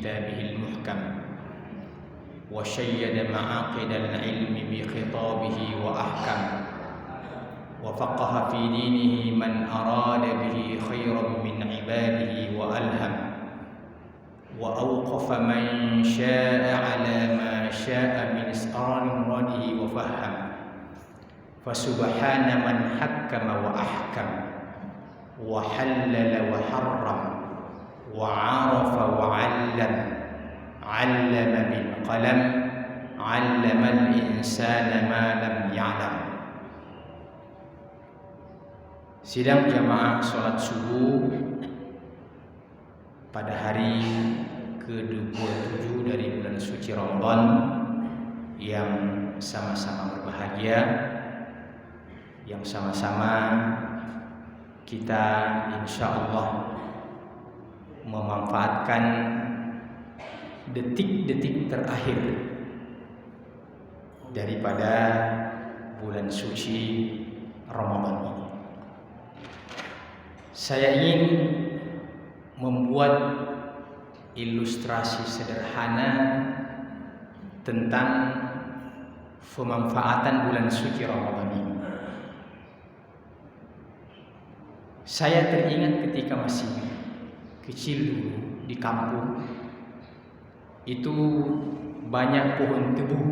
كتابه المحكم وشيد معاقد العلم بخطابه وأحكم وفقه في دينه من أراد به خيرا من عباده وألهم وأوقف من شاء على ما شاء من إسرار مراده وفهم فسبحان من حكم وأحكم وحلل وحرم وعرف وعلم علم بالقلم علم الإنسان ما لم يعلم. Sidang jamaah sholat subuh pada hari ke-27 dari bulan suci Ramadan yang sama-sama berbahagia, yang sama-sama kita insya Allah memanfaatkan detik-detik terakhir daripada bulan suci Ramadan ini. Saya ingin membuat ilustrasi sederhana tentang pemanfaatan bulan suci Ramadan ini. Saya teringat ketika masih kecil dulu di kampung, itu banyak pohon tebu.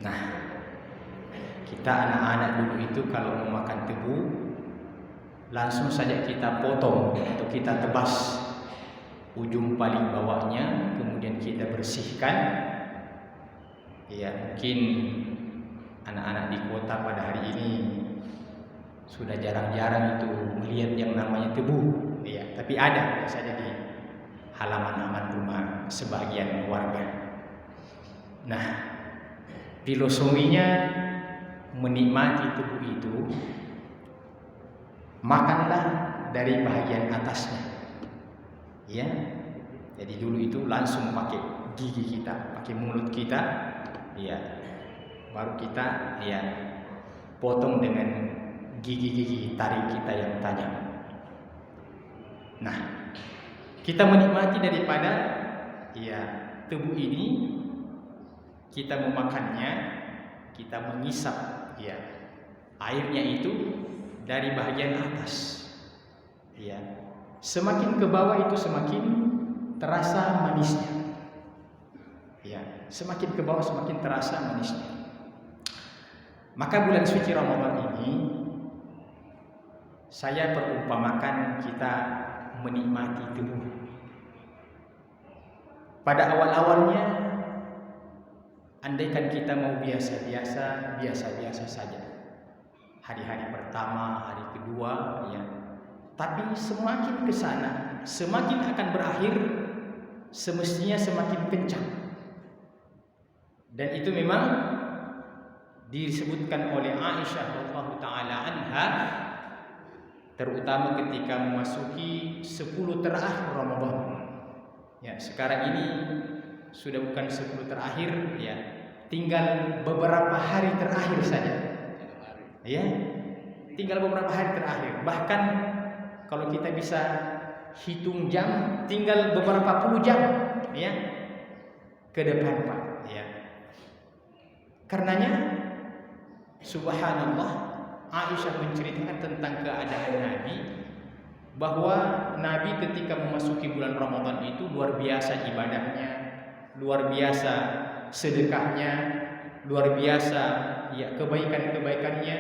Nah, kita anak-anak dulu itu kalau mau makan tebu, langsung saja kita potong atau kita tebas ujung paling bawahnya, kemudian kita bersihkan. Ya, mungkin anak-anak di kota pada hari ini sudah jarang-jarang itu melihat yang namanya tebu. Ya, tapi ada saja di halaman-halaman rumah sebagian warga. Nah, filosofinya menikmati tebu itu, makanlah dari bagian atasnya. Ya. Jadi dulu itu langsung pakai gigi kita, pakai mulut kita, ya. Baru kita potong dengan gigi-gigi taring kita yang tajam. Nah, kita menikmati daripada tebu ini, kita memakannya, kita mengisap airnya itu dari bagian atas. Semakin ke bawah itu semakin terasa manisnya. Semakin ke bawah semakin terasa manisnya. Maka bulan suci Ramadan ini saya perumpamakan kita menikmati tebu. Pada awal-awalnya, andaikan kita mau biasa-biasa saja. Hari-hari pertama, hari kedua, tapi semakin ke sana, semakin akan berakhir, semestinya semakin kencang. Dan itu memang disebutkan oleh Aisyah radhiyallahu taala anha, terutama ketika memasuki 10 terakhir Ramadan. Sekarang ini sudah bukan 10 terakhir, tinggal beberapa hari terakhir saja. Tinggal beberapa hari terakhir. Bahkan kalau kita bisa hitung jam, tinggal beberapa puluh jam ke depan, Pak. Karenanya subhanallah, Aisyah menceritakan tentang keadaan Nabi, bahwa Nabi ketika memasuki bulan Ramadan itu luar biasa ibadahnya, luar biasa sedekahnya, luar biasa kebaikan-kebaikannya,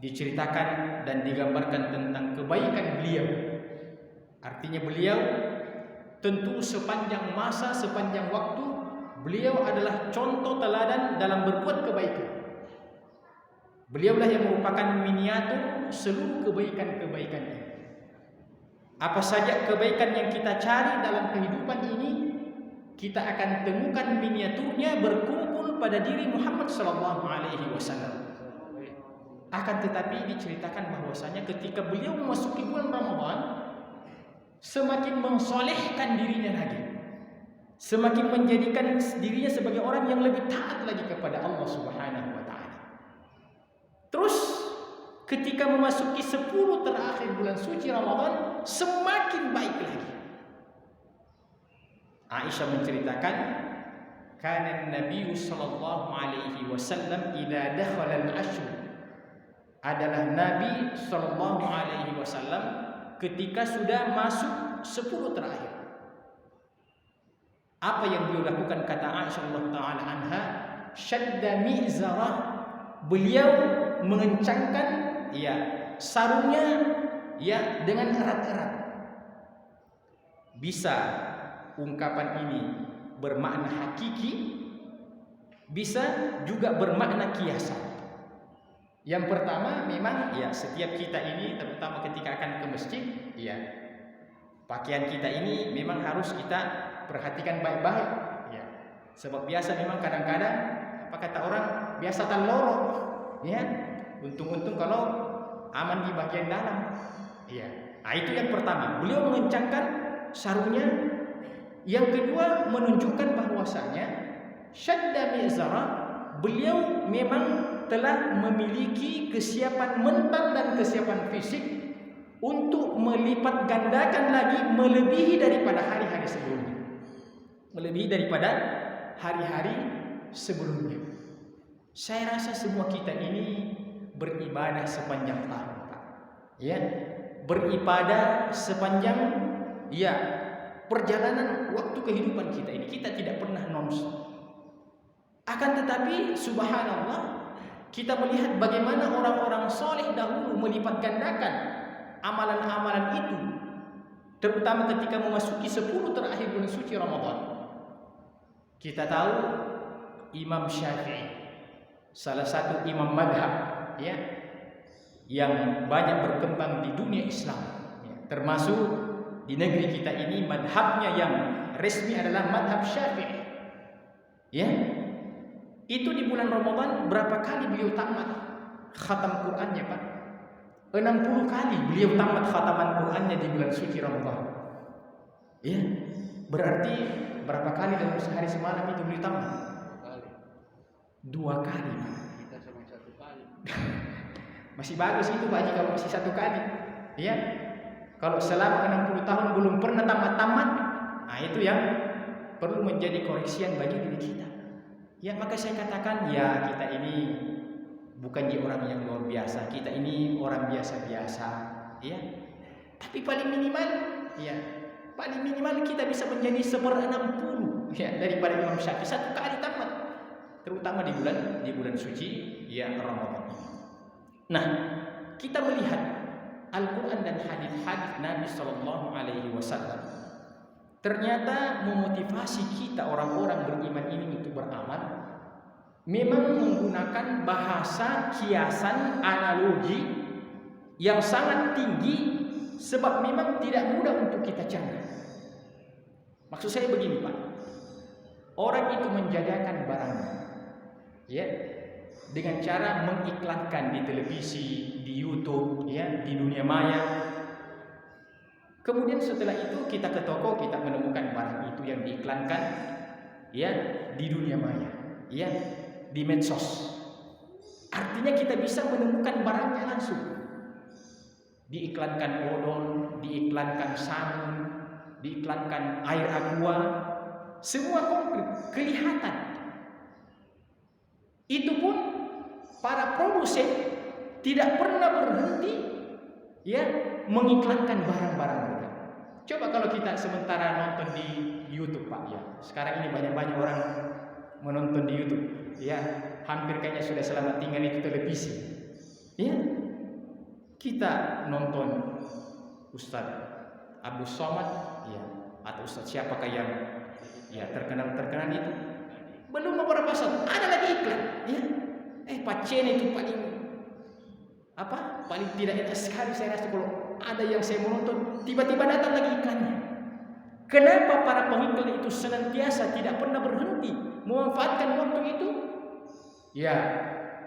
diceritakan dan digambarkan tentang kebaikan beliau. Artinya beliau tentu sepanjang masa, sepanjang waktu, beliau adalah contoh teladan dalam berbuat kebaikan. Beliaulah yang merupakan miniatur seluruh kebaikan-kebaikan ini. Apa saja kebaikan yang kita cari dalam kehidupan ini, kita akan temukan miniaturnya berkumpul pada diri Muhammad SAW. Akan tetapi diceritakan bahwasanya ketika beliau memasuki bulan Ramadan, semakin mensolehkan dirinya lagi, semakin menjadikan dirinya sebagai orang yang lebih taat lagi kepada Allah Subhanahu wa taala. Terus ketika memasuki 10 terakhir bulan suci Ramadan, semakin baik lagi. Aisyah menceritakan, kana Nabi sallallahu alaihi wasallam idza dakhala al-ashr, adalah Nabi sallallahu alaihi wasallam ketika sudah masuk 10 terakhir. Apa yang beliau lakukan, kata Aisyah taala anha, syadda mi'zarah, beliau mengencangkan sarungnya dengan erat-erat. Bisa ungkapan ini bermakna hakiki, bisa juga bermakna kiasan. Yang pertama, memang setiap kita ini, terutama ketika akan ke masjid, pakaian kita ini memang harus kita perhatikan baik-baik, sebab biasa memang kadang-kadang apa kata orang, biasa telorok, untung-untung kalau aman di bagian dalam. Nah, itu yang pertama, beliau mengencangkan sarungnya. Yang kedua, menunjukkan bahwasanya syadda mi'zara, beliau memang telah memiliki kesiapan mental dan kesiapan fisik untuk melipat gandakan lagi melebihi daripada hari-hari sebelumnya. Melebihi daripada hari-hari sebelumnya. Saya rasa semua kita ini beribadah sepanjang tahun, Pak. Beribadah sepanjang perjalanan waktu kehidupan kita ini, kita tidak pernah non-stop. Akan tetapi subhanallah, kita melihat bagaimana orang-orang soleh dahulu melipat gandakan amalan-amalan itu, terutama ketika memasuki 10 terakhir bulan suci Ramadan. Kita tahu Imam Syafi'i, salah satu imam madhab yang banyak berkembang di dunia Islam, termasuk di negeri kita ini madhabnya yang resmi adalah madhab Syafi'i. Itu di bulan Ramadan berapa kali beliau tamat khatam Qur'annya, Pak? 60 kali beliau tamat khataman Qur'annya di bulan suci Ramadan. Berarti berapa kali dalam sehari semalam itu beliau tamat? 2 kali. Kita cuma 1 kali. Masih bagus itu, Pak Haji, kalau masih 1 kali. Kalau selama 60 tahun belum pernah tamat-tamat, nah itu yang perlu menjadi koreksian bagi diri kita. Maka saya katakan, kita ini bukan orang yang luar biasa, kita ini orang biasa-biasa, tapi paling minimal kita bisa menjadi 1/60 daripada Imam Syafi'i, 1 kali tamat, terutama di bulan suci Ramadan. Nah, kita melihat Al-Quran dan hadis-hadis Nabi Sallallahu Alaihi Wasallam ternyata memotivasi kita orang-orang beriman ini untuk beramal, memang menggunakan bahasa kiasan analogi yang sangat tinggi, sebab memang tidak mudah untuk kita cerna. Maksud saya begini, Pak, orang itu menjadikan barangnya dengan cara mengiklankan di televisi, di YouTube, di dunia maya. Kemudian setelah itu kita ke toko, kita menemukan barang itu yang diiklankan di dunia maya, di medsos. Artinya kita bisa menemukan barangnya langsung. Diiklankan odol, diiklankan sabun, diiklankan air aqua, semua konkret, kelihatan. Itu pun para produsen tidak pernah berhenti mengiklankan barang-barang mereka. Coba kalau kita sementara nonton di YouTube, Pak, sekarang ini banyak-banyak orang menonton di YouTube, hampir kayaknya sudah selamat tinggal itu televisi. Kita nonton Ustadz Abdul Somad, atau Ustadz siapakah yang terkenal itu, belum beberapa saat ada lagi iklan, Pacen itu paling tidak enak sekali. Saya rasa kalau ada yang saya menonton, tiba-tiba datang lagi iklannya. Kenapa para pengiklan itu senantiasa tidak pernah berhenti memanfaatkan waktu itu?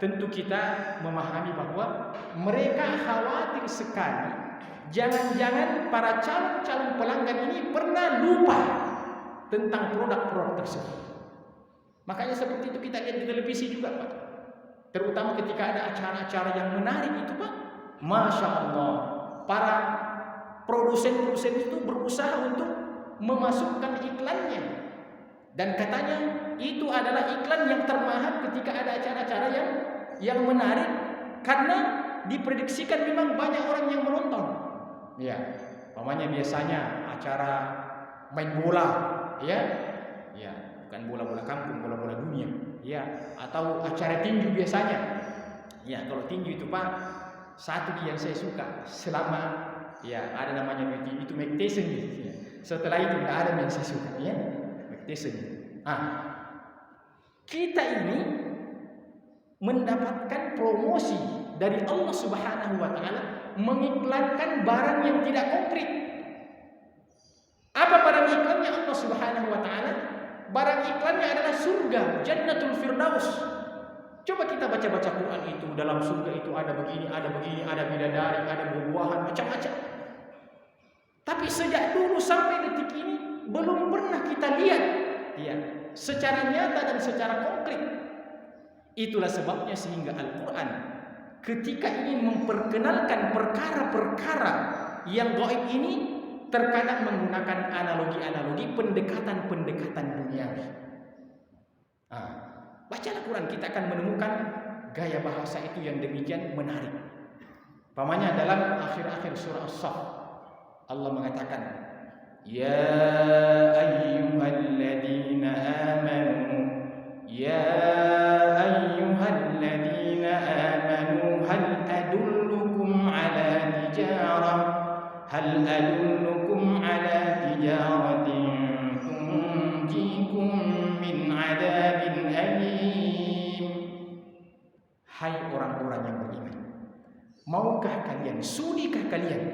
Tentu kita memahami bahwa mereka khawatir sekali jangan-jangan para calon-calon pelanggan ini pernah lupa tentang produk-produk tersebut. Makanya seperti itu kita lihat di televisi juga, Pak. Terutama ketika ada acara-acara yang menarik itu, Pak, Masya Allah, para produsen-produsen itu berusaha untuk memasukkan iklannya. Dan katanya itu adalah iklan yang termahal ketika ada acara-acara yang menarik, karena diprediksikan memang banyak orang yang menonton. Ya, umpamanya biasanya acara main bola, ya, bukan bola-bola kampung, bola-bola dunia, ya, atau acara tinju biasanya. Ya, kalau tinju itu Pak, satu yang saya suka selama ada namanya itu Mike Tyson gitu. Ya. Setelah itu tidak ada yang saya suka, ya, Mike Tyson. Kita ini mendapatkan promosi dari Allah Subhanahu wa taala mengiklankan barang yang tidak konkret. Apa barang iklannya Allah Subhanahu wa taala? Barang iklannya adalah surga, Jannatul Firdaus. Coba kita baca-baca Quran itu, dalam surga itu ada begini, ada bidadari, ada buah-buahan, macam-macam. Tapi sejak dulu sampai detik ini belum pernah kita lihat secara nyata dan secara konkret. Itulah sebabnya sehingga Al-Quran ketika ingin memperkenalkan perkara-perkara yang gaib ini terkadang menggunakan analogi-analogi, pendekatan-pendekatan duniawi. Bacalah Quran, kita akan menemukan gaya bahasa itu yang demikian menarik. Pamannya dalam akhir-akhir surah As-Saff Allah mengatakan, Ya ayyuhalladzina amanu, Ya ayyuhalladzina amanu, hal adullukum ala tijaratin tunjikum min adabin alim. Hai orang-orang yang beriman, maukah kalian, sudikah kalian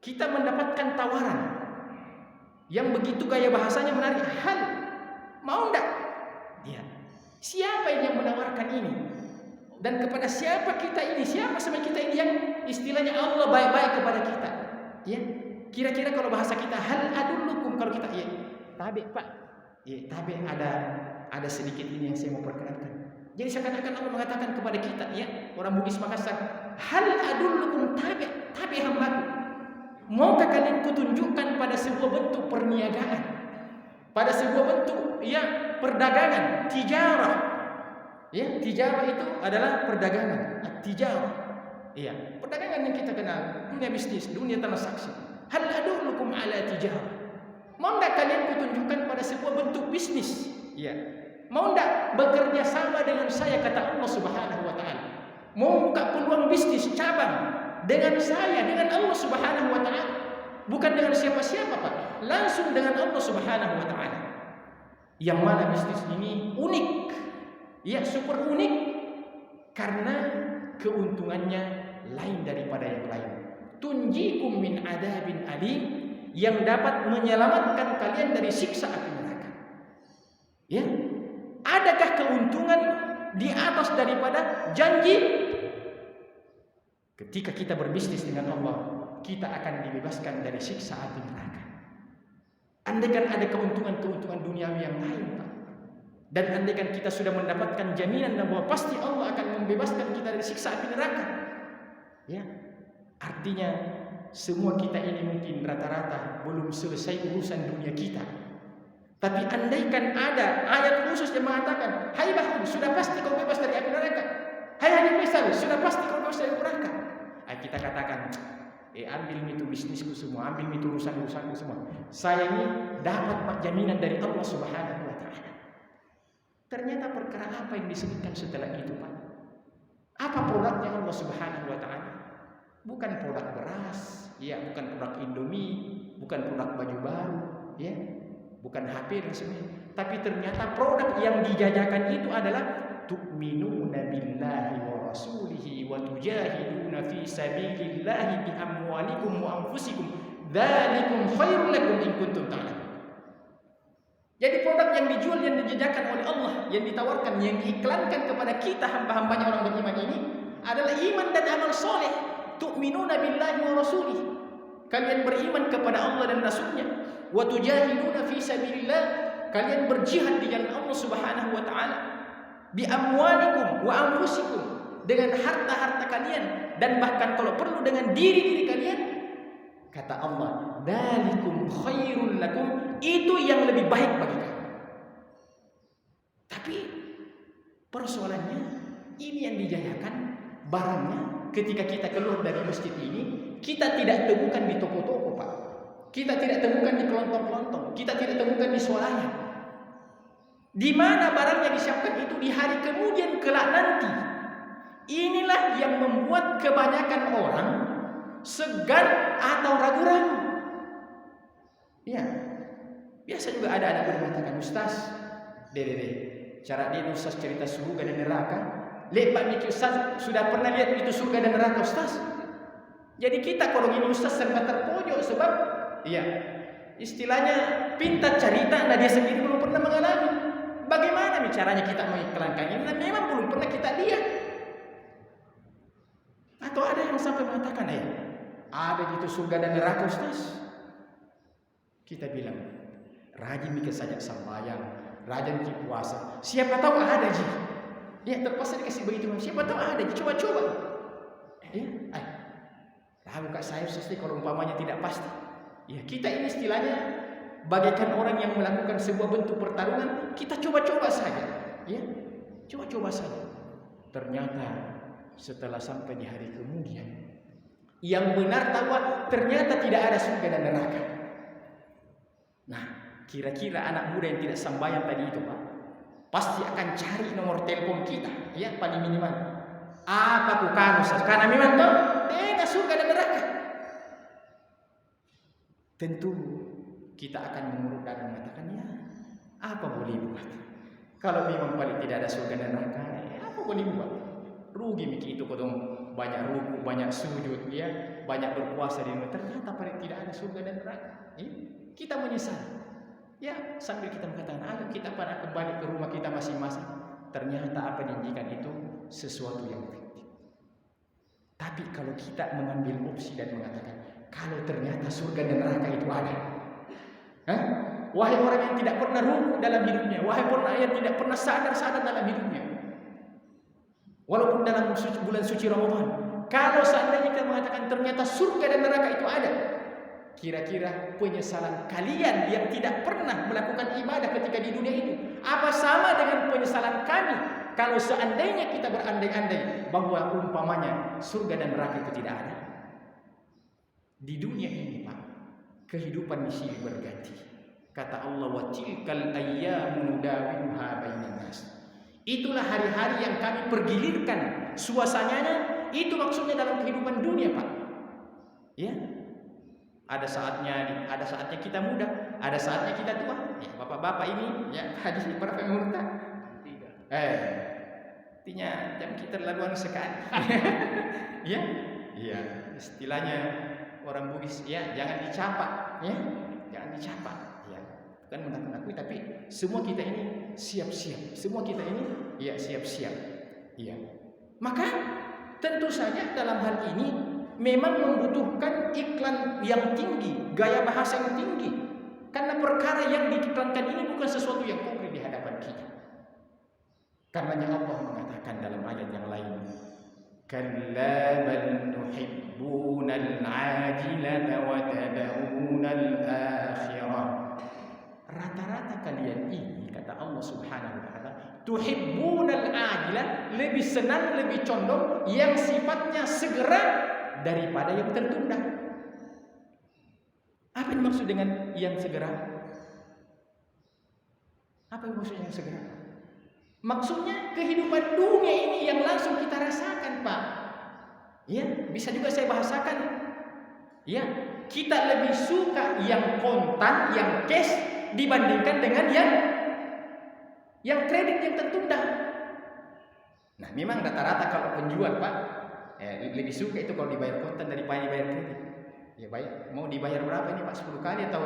kita mendapatkan tawaran yang begitu gaya bahasanya menarik? Hal, mau enggak? Siapa yang menawarkan ini? Dan kepada siapa kita ini? Siapa sama kita ini yang istilahnya Allah baik-baik kepada kita? Ya, kira-kira kalau bahasa kita, hal adullukum, kalau kita tabe Pak. Tabe ada sedikit ini yang saya mau perkenalkan. Jadi seakan-akan Allah mengatakan kepada kita, orang Bugis Makassar, hal adullukum, tabe hambaku. Maukah kalian kutunjukkan pada sebuah bentuk perniagaan, pada sebuah bentuk perdagangan, tijarah. Tijarah itu adalah perdagangan, tijarah. Perdagangan yang kita kenal, dunia bisnis, dunia transaksi. Hal adullukum ala tijarah. Mau enggak kalian kutunjukkan pada sebuah bentuk bisnis? Mau enggak bekerja sama dengan saya, kata Allah Subhanahu wa taala. Mau buka peluang bisnis cabang dengan saya, dengan Allah Subhanahu wa taala. Bukan dengan siapa-siapa Pak, langsung dengan Allah Subhanahu wa taala. Yang mana bisnis ini unik. Super unik karena keuntungannya lain daripada yang lain. Tunjikum min adabin alim, yang dapat menyelamatkan kalian dari siksa api neraka. Adakah keuntungan di atas daripada janji? Ketika kita berbisnis dengan Allah, kita akan dibebaskan dari siksa api neraka. Andaikan ada keuntungan-keuntungan duniawi yang lain, Pak, dan andaikan kita sudah mendapatkan jaminan bahwa pasti Allah akan membebaskan kita dari siksa api neraka, artinya semua kita ini mungkin rata-rata belum selesai urusan dunia kita. Tapi andaikan ada ayat khusus yang mengatakan, hai Bahun, sudah pasti kau bebas dari api neraka. Hai Haji Faisal, sudah pasti kau bebas dari neraka. Kita katakan, ambil itu bisnisku semua, ambil itu urusan-urusanku semua. Saya ini dapat jaminan dari Allah Subhanahu wa taala. Ternyata perkara apa yang disebutkan setelah itu, Pak? Apa produknya Allah Subhanahu wa taala? Bukan produk beras, bukan produk Indomie, bukan produk baju baru, bukan HP dan sebagainya. Tapi ternyata produk yang dijajakan itu adalah tu'minuna billahi wa rasulihi wa tujahiduna fi sabilillahi bi amwalikum wa anfusikum dzalikum khairul lakum in kuntum ta'lamun. Jadi produk yang dijual, yang dijajakan oleh Allah, yang ditawarkan, yang diiklankan kepada kita hamba-hambanya orang beriman ini adalah iman dan amal soleh. Tu'minuna billahi wa rasulihi, kalian beriman kepada Allah dan Rasulnya. Wa tujahiduna fi sabilillah, kalian berjihad di jalan Allah Subhanahu wa taala. Bi amwalikum wa anfusikum, dengan harta-harta kalian dan bahkan kalau perlu dengan diri-diri kalian. Kata Allah, dzalikum khairul lakum yang lebih baik bagi kami. Tapi persoalannya ini yang dijayakan barangnya ketika kita keluar dari masjid ini, kita tidak temukan di toko-toko, Pak. Kita tidak temukan di kelontong-kelontong, kita tidak temukan di swalayan. Di mana barangnya disiapkan itu di hari kemudian kelak nanti. Inilah yang membuat kebanyakan orang segan atau ragu-ragu. Ya, biasa juga ada anak muda mengatakan, Ustaz, dede, cara dia Ustaz cerita surga dan neraka. Lepas mikir Ustaz, sudah pernah lihat itu surga dan neraka Ustaz? Jadi kita kalau ini Ustaz serba terpojok sebab iya, istilahnya pintar cerita, nah dia sendiri belum pernah mengalami. Bagaimana caranya kita mengiklankan ini? Nah, memang belum pernah kita lihat. Atau ada yang sampai mengatakan, ada gitu surga dan neraka Ustaz? Kita bilang, rajin mikir saja sembahyang, rajin mikir puasa. Siapa tahu ada ji. Ya terpaksa dikasih begitu. Siapa tahu ada ji. Coba-coba. Tahu kak saya Ustaz kalau umpamanya tidak pasti. Ya, kita ini istilahnya bagaikan orang yang melakukan sebuah bentuk pertarungan, kita coba-coba saja. Ya, coba-coba saja. Ternyata setelah sampai di hari kemudian, yang benar tahu ternyata tidak ada surga dan neraka. Nah, kira-kira anak muda yang tidak sembahyang tadi itu, Pak, pasti akan cari nomor telepon kita, ya paling minimal. Apa bukan Ustaz? Karena memang tahu tidak surga dan neraka. Tentu kita akan mengurut dan mengatakan, ya apa boleh buat? Kalau memang paling tidak ada surga dan neraka, apa boleh buat? Rugi mikir itu kodong banyak ruku, banyak sujud, ya banyak berpuasa di rumah. Ternyata paling tidak ada surga dan neraka. Kita menyesal. Ya sambil kita mengatakan, ayo kita pada kembali ke rumah kita masing-masing. Ternyata apa diinginkan itu sesuatu yang fiktif. Tapi kalau kita mengambil opsi dan mengatakan, kalau ternyata surga dan neraka itu ada, wahai orang yang tidak pernah ruku dalam hidupnya, wahai orang yang tidak pernah sadar dalam hidupnya, walaupun dalam bulan suci Ramadan, kalau seandainya kita mengatakan ternyata surga dan neraka itu ada, kira-kira penyesalan kalian yang tidak pernah melakukan ibadah ketika di dunia ini, apa sama dengan penyesalan kami kalau seandainya kita berandai-andai bahwa umpamanya surga dan neraka itu tidak ada? Di dunia ini, Pak, kehidupan di sini berganti. Kata Allah, wa tilkal ayyamu nudawiluha bainan nas. Itulah hari-hari yang kami pergilirkan suasananya. Itu maksudnya dalam kehidupan dunia, Pak. Ya. Ada saatnya kita muda, ada saatnya kita tua. Ya, bapak-bapak ini, ya hadis para pemurta. Tidak. Artinya jam kita laluan sekali. Ya. Iya, istilahnya orang Bugis, ya jangan dicapak, ya jangan dicapak, ya bukan menakut-nakut, tapi semua kita ini siap-siap, semua kita ini ya siap-siap, ya. Maka tentu saja dalam hal ini memang membutuhkan iklan yang tinggi, gaya bahasa yang tinggi, karena perkara yang diiklankan ini bukan sesuatu yang konkret di hadapan kita. Karenanya Allah mengatakan dalam ayat yang lain, kalla bal tuhibbunal ajilata wa tad'unal akhirah. Rata-rata kalian ini, kata Allah Subhanahu wa taala, tuhibbunal ajilah, lebih senang, lebih condong yang sifatnya segera daripada yang tertunda. Apa yang maksud dengan yang segera? Apa yang maksudnya yang segera? Maksudnya kehidupan dunia ini yang langsung kita rasakan, Pak. Ya, bisa juga saya bahasakan. Ya, kita lebih suka yang kontan, yang cash dibandingkan dengan yang kredit yang tertunda. Nah, memang rata-rata kalau penjual, Pak, lebih suka itu kalau dibayar kontan daripada dibayar kredit. Ya baik, mau dibayar berapa ini, Pak? 10 kali atau?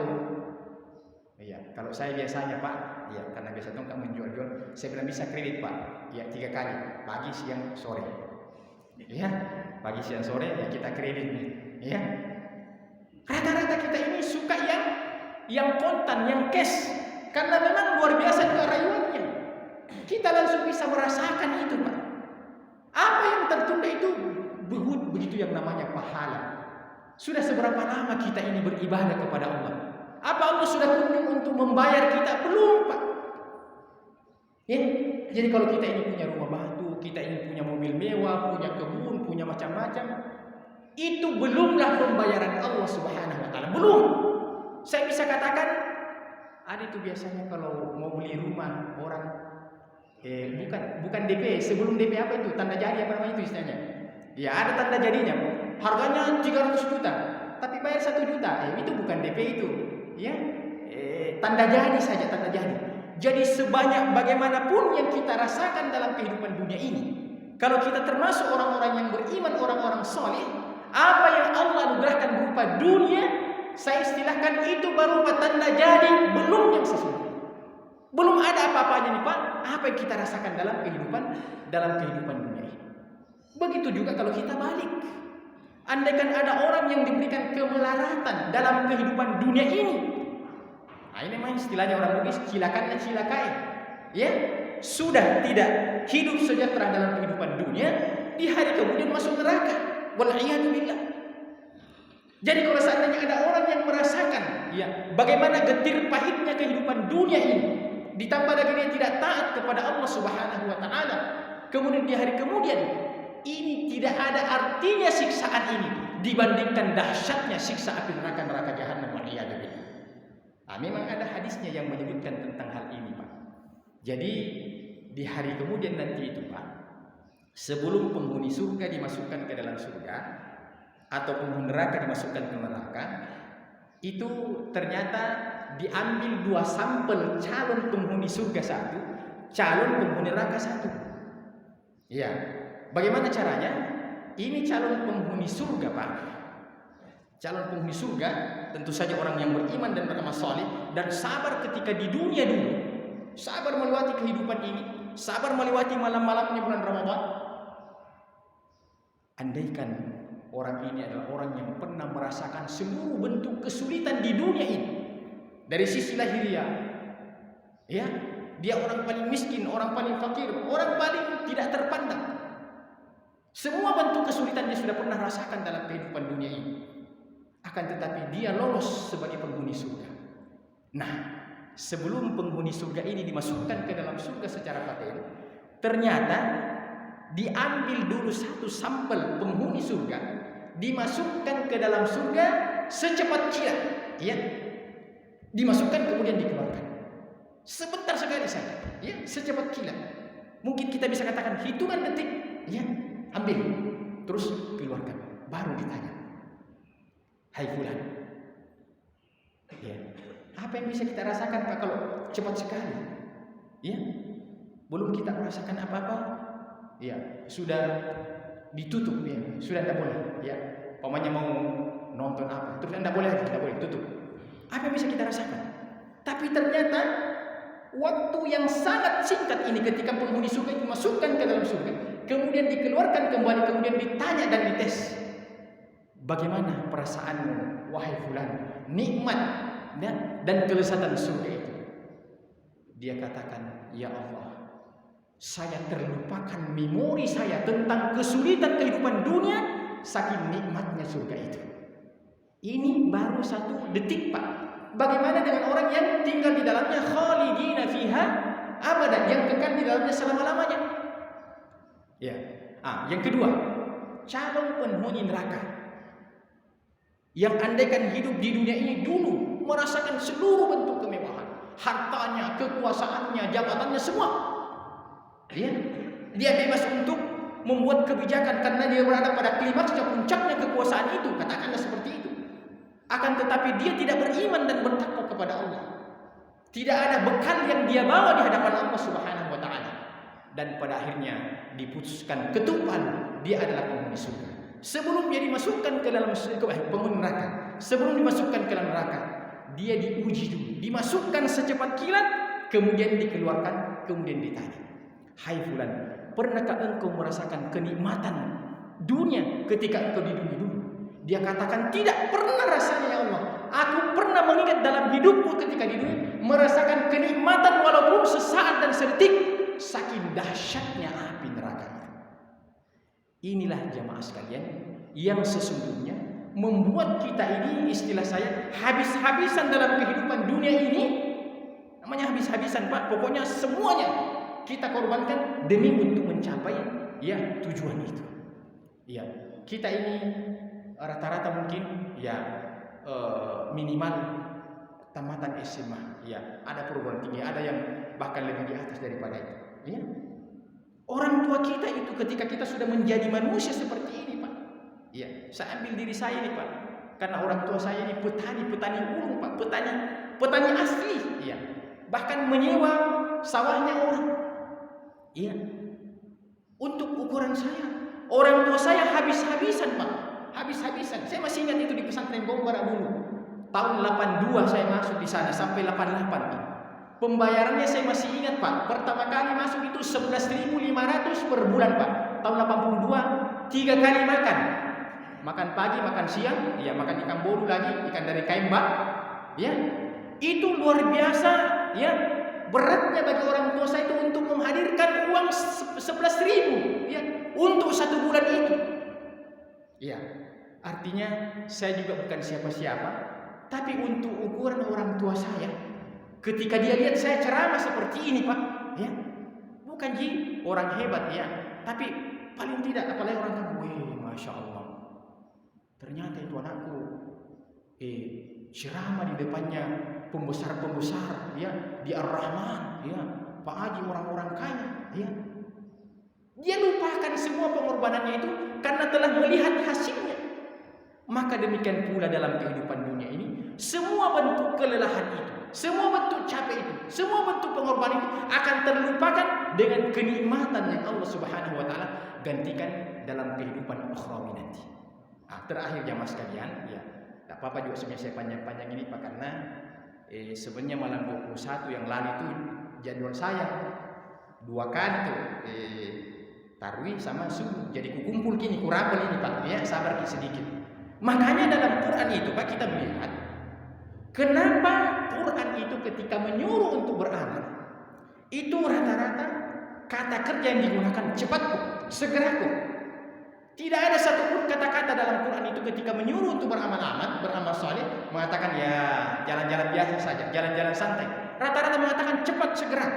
Iya, kalau saya biasanya, Pak, ya karena biasa tuh nggak menjual-jual, saya bilang bisa kredit, Pak. Ya 3 kali, pagi, siang, sore. Ya, pagi, siang, sore ya kita kredit nih. Ya. Rata-rata kita ini suka yang kontan, yang cash, karena memang luar biasa juga rayuannya. Kita langsung bisa merasakan itu, Pak. Apa yang tertunda itu begitu yang namanya pahala. Sudah seberapa lama kita ini beribadah kepada Allah? Apa Allah sudah kunjung untuk membayar kita? Belum, Pak. Ya, jadi kalau kita ini punya rumah batu, kita ini punya mobil mewah, punya kebun, punya macam-macam, itu belumlah pembayaran Allah Subhanahu wa taala. Belum. Saya bisa katakan ada itu biasanya kalau mau beli rumah orang bukan DP, sebelum DP apa itu? Tanda jadi apa namanya itu istilahnya? Ya, ada tanda jadinya. Harganya 300 juta, tapi bayar 1 juta. Itu bukan DP itu. Ya. Tanda jadi saja, tanda jadi. Jadi sebanyak bagaimanapun yang kita rasakan dalam kehidupan dunia ini, kalau kita termasuk orang-orang yang beriman, orang-orang soleh, apa yang Allah anugerahkan berupa dunia, saya istilahkan itu berupa tanda jadi, belum yang sesungguhnya. Belum ada apa-apanya nih Pak, apa yang kita rasakan dalam kehidupan dunia ini. Begitu juga kalau kita balik. Andaikan ada orang yang diberikan kemelaratan dalam kehidupan dunia ini, nah ini memang istilahnya orang Bugis, cilakannya cilakai. Ya, sudah tidak hidup sejahtera dalam kehidupan dunia, di hari kemudian masuk neraka. Wal'iyadzubillah. Jadi kalau seandainya ada orang yang merasakan, ya, bagaimana getir pahitnya kehidupan dunia ini, ditambah lagi dia tidak taat kepada Allah Subhanahu wa taala, kemudian di hari kemudian ini tidak ada artinya siksaan ini dibandingkan dahsyatnya siksa api neraka jahanam. Wal'iyadzubillah. Memang ada hadisnya yang menyebutkan tentang hal ini, Pak. Jadi di hari kemudian nanti itu, Pak, sebelum penghuni surga dimasukkan ke dalam surga atau penghuni neraka dimasukkan ke neraka, itu ternyata diambil 2 sampel calon penghuni surga satu, calon penghuni neraka satu. Ya, bagaimana caranya? Ini calon penghuni surga, Pak. Calon penghuni surga tentu saja orang yang beriman dan beramal saleh dan sabar ketika di dunia dulu. Sabar melewati kehidupan ini, sabar melewati malam-malamnya bulan Ramadan. Andaikan orang ini adalah orang yang pernah merasakan seluruh bentuk kesulitan di dunia ini. Dari sisi lahiriah, ya, dia orang paling miskin, orang paling fakir, orang paling tidak terpandang. Semua bentuk kesulitan dia sudah pernah rasakan dalam kehidupan dunia ini. Akan tetapi dia lolos sebagai penghuni surga. Nah, sebelum penghuni surga ini dimasukkan ke dalam surga secara paten, ternyata diambil dulu 1 sampel penghuni surga, dimasukkan ke dalam surga secepat kilat, ya. Dimasukkan kemudian dikeluarkan. Sebentar sekali saja, ya, secepat kilat. Mungkin kita bisa katakan hitungan detik, ya. Ambil, terus keluarkan, baru ditanya. Hai fulan, ya, apa yang bisa kita rasakan Pak kalau cepat sekali? Ya, belum kita merasakan apa-apa, ya, sudah ditutup, ya, sudah tidak boleh, ya. Pamannya mau nonton apa, terus tidak boleh, tutup. Apa yang bisa kita rasakan? Tapi ternyata waktu yang sangat singkat ini ketika penghuni surga itu masukkan ke dalam surga, kemudian dikeluarkan kembali, kemudian ditanya dan dites. Bagaimana perasaanmu, wahai fulan? Nikmat dan kelezatan surga itu. Dia katakan, ya Allah, saya terlupakan memori saya tentang kesulitan kehidupan dunia saking nikmatnya surga itu. Ini baru 1 detik, Pak. Bagaimana dengan orang yang tinggal di dalamnya khalidina fiha abadan, yang kekal di dalamnya selama-lamanya? Ya. Yang kedua, calon penghuni neraka. Yang andaikan hidup di dunia ini dulu merasakan seluruh bentuk kemewahan, hartanya, kekuasaannya, jabatannya, semua. Dia bebas untuk membuat kebijakan karena dia berada pada klimaksnya, puncaknya kekuasaan itu, katakanlah seperti itu. Akan tetapi dia tidak beriman dan bertakwa kepada Allah. Tidak ada bekal yang dia bawa di hadapan Allah Subhanahu wa taala. Dan pada akhirnya diputuskan ketupat dia adalah penghuni surga. Sebelum dia dimasukkan ke dalam penghuni neraka, sebelum dimasukkan ke dalam neraka, dia diuji dulu, dimasukkan secepat kilat, kemudian dikeluarkan, kemudian ditanya, hai fulan, pernahkah engkau merasakan kenikmatan dunia ketika engkau di dunia dulu? Dia katakan, tidak pernah rasanya ya Allah. Aku pernah mengingat dalam hidupku ketika di dunia, merasakan kenikmatan walaupun sesaat dan sedetik, saking dahsyatnya api neraka. Inilah jamaah sekalian yang sesungguhnya membuat kita ini, istilah saya, habis-habisan dalam kehidupan dunia ini. Namanya habis-habisan Pak, pokoknya semuanya kita korbankan demi untuk mencapai ya tujuan itu. Ya, kita ini rata-rata mungkin ya minimal tamatan SMA. Ya, ada perguruan tinggi, ada yang bahkan lebih di atas daripada itu. Ya. Orang tua kita itu ketika kita sudah menjadi manusia seperti ini Pak. Ya, saya ambil diri saya ini Pak. Karena orang tua saya ini petani ulung Pak, petani asli. Ya. Bahkan menyewa sawahnya orang. Iya. Untuk ukuran saya, orang tua saya habis-habisan Pak. Habis-habisan. Saya masih ingat itu di pesantren Bombar dulu. Tahun 82 saya masuk di sana sampai 88 Pak. Pembayarannya saya masih ingat Pak. Pertama kali masuk itu 11.500 per bulan Pak. Tahun 82 3 kali makan. Makan pagi, makan siang, ya makan ikan boru lagi, ikan dari Kaimba. Ya. Itu luar biasa ya. Beratnya bagi orang tua saya itu untuk menghadirkan uang 11.000 ya untuk 1 bulan itu. Ya. Artinya saya juga bukan siapa-siapa, tapi untuk ukuran orang tua saya, ketika dia lihat saya ceramah seperti ini Pak, ya, bukan orang hebat ya, tapi paling tidak apalagi orang tua, masya Allah, ternyata itu anakku, ceramah di depannya pembesar-pembesar, ya, di Ar-Rahman, ya, Pak Haji orang-orang kaya, ya, dia lupakan semua pengorbanannya itu karena telah melihat hasilnya. Maka demikian pula dalam kehidupan dunia ini, semua bentuk kelelahan itu, semua bentuk capek itu, semua bentuk pengorbanan itu akan terlupakan dengan kenikmatan yang Allah Subhanahu wa taala gantikan dalam kehidupan ukhrawi nanti. Terakhir jamaah sekalian, ya, tak apa-apa juga sebenarnya saya panjang-panjang ini Pak, karena sebenarnya malam 21 yang lalu itu jadwal saya 2 kali tuh tarwih sama subuh. Jadi kukumpul kini, kurapel ini Pak, ya, sabar sedikit. Makanya dalam Quran itu Pak kita melihat kenapa Quran itu ketika menyuruh untuk beramal itu rata-rata kata kerja yang digunakan cepat kok, segera kok. Tidak ada satupun kata-kata dalam Quran itu ketika menyuruh untuk beramal saleh mengatakan ya jalan-jalan biasa saja, jalan-jalan santai. Rata-rata mengatakan cepat segera.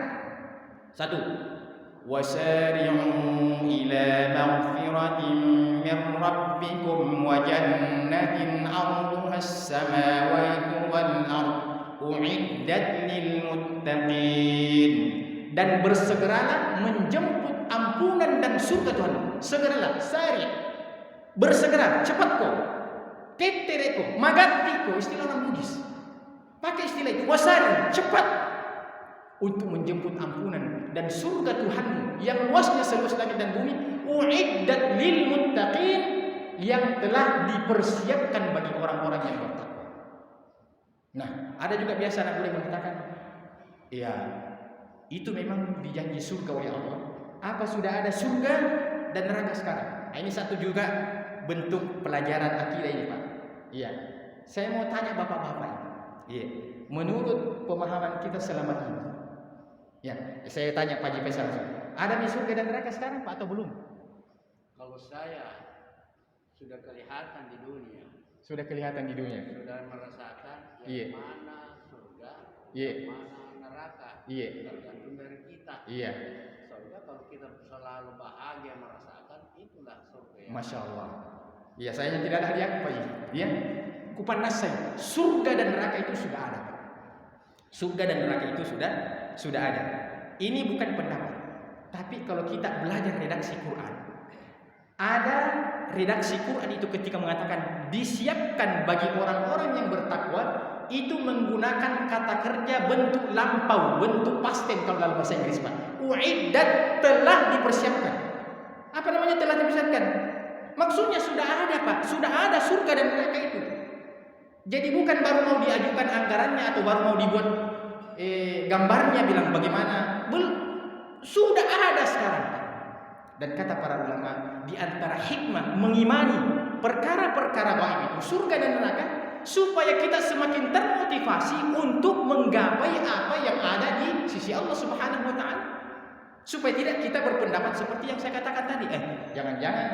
1. وسارعوا إلى مغفرة من ربكم وجنة عرضها السماوات والأرض أعدت للمتقين. Dan bersegeralah menjemput ampunan dan surga Tuhan. Segeralah, sari, bersegera, cepat kok, tetereko, magati kok, istilah orang Bugis. Pakai istilah itu, wasari, cepat untuk menjemput ampunan dan surga Tuhanmu yang luasnya seluas langit dan bumi, uiddat lil muttaqin, yang telah dipersiapkan bagi orang-orang yang bertakwa. Nah, ada juga biasa anak boleh mengatakan, ya, itu memang dijanji surga oleh Allah. Apa sudah ada surga dan neraka sekarang? Nah, ini satu juga bentuk pelajaran akidah ini Pak. Iya, saya mau tanya bapak-bapak ini. Iya, menurut pemahaman kita selama ini, ya, saya tanya Pak Jipe langsung. Ada di surga dan neraka sekarang Pak atau belum? Kalau saya sudah kelihatan di dunia. Sudah kelihatan di dunia. Sudah merasakan yang mana surga, yang mana neraka. Tergantung dari kita. Iya. Soalnya kalau kita selalu bahagia merasakan, itulah surga. Masya Allah. Iya, saya tidak ada hadiah Pak Ji. Iya. Kupanas saya. Surga dan neraka itu sudah ada. Surga dan neraka itu sudah ada. Ini bukan pendapat. Tapi kalau kita belajar redaksi Quran, ada redaksi Quran itu ketika mengatakan disiapkan bagi orang-orang yang bertakwa, itu menggunakan kata kerja bentuk lampau, bentuk past tense kalau dalam bahasa Inggris Pak. Uiddat, telah dipersiapkan. Apa namanya telah dipersiapkan? Maksudnya sudah ada Pak, sudah ada surga dan neraka itu. Jadi bukan baru mau diajukan anggarannya atau baru mau dibuat gambarnya bilang bagaimana. Sudah ada sekarang. Dan kata para ulama, di antara hikmah mengimani perkara-perkara gaib itu, surga dan neraka, supaya kita semakin termotivasi untuk menggapai apa yang ada di sisi Allah Subhanahu wa taala. Supaya tidak kita berpendapat seperti yang saya katakan tadi, jangan-jangan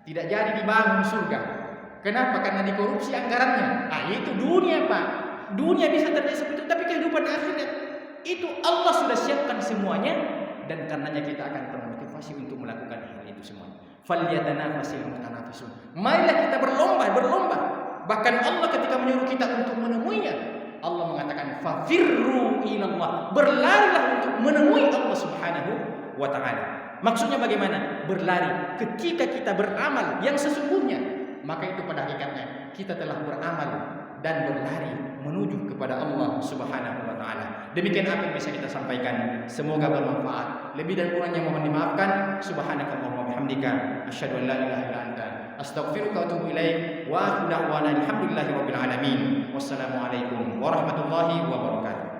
tidak jadi dibangun surga. Kenapa? Karena dikorupsi anggarannya. Ah, itu dunia, Pak. Dunia bisa terjadi seperti itu, tapi kehidupan akhirat itu Allah sudah siapkan semuanya, dan karenanya kita akan termotivasi untuk melakukan hal itu semua. Falyatanafasil mutanafisun. Marilah kita berlomba. Bahkan Allah ketika menyuruh kita untuk menemuinya, Allah mengatakan fafirru ilallah. Berlarilah untuk menemui Allah Subhanahu wa taala. Maksudnya bagaimana? Berlari ketika kita beramal yang sesungguhnya, maka itu pada hakikatnya kita telah beramal dan berlari menuju kepada Allah Subhanahu wa taala. Demikian apa yang bisa kita sampaikan, semoga bermanfaat. Lebih dan kurangnya mohon dimaafkan. Subhanakallahumma wa bihamdika asyhadu an la ilaha illa anta astaghfiruka wa atubu ilaik. Wa akhiru da'wana alhamdulillahi rabbil alamin. Wassalamu alaikum warahmatullahi wabarakatuh.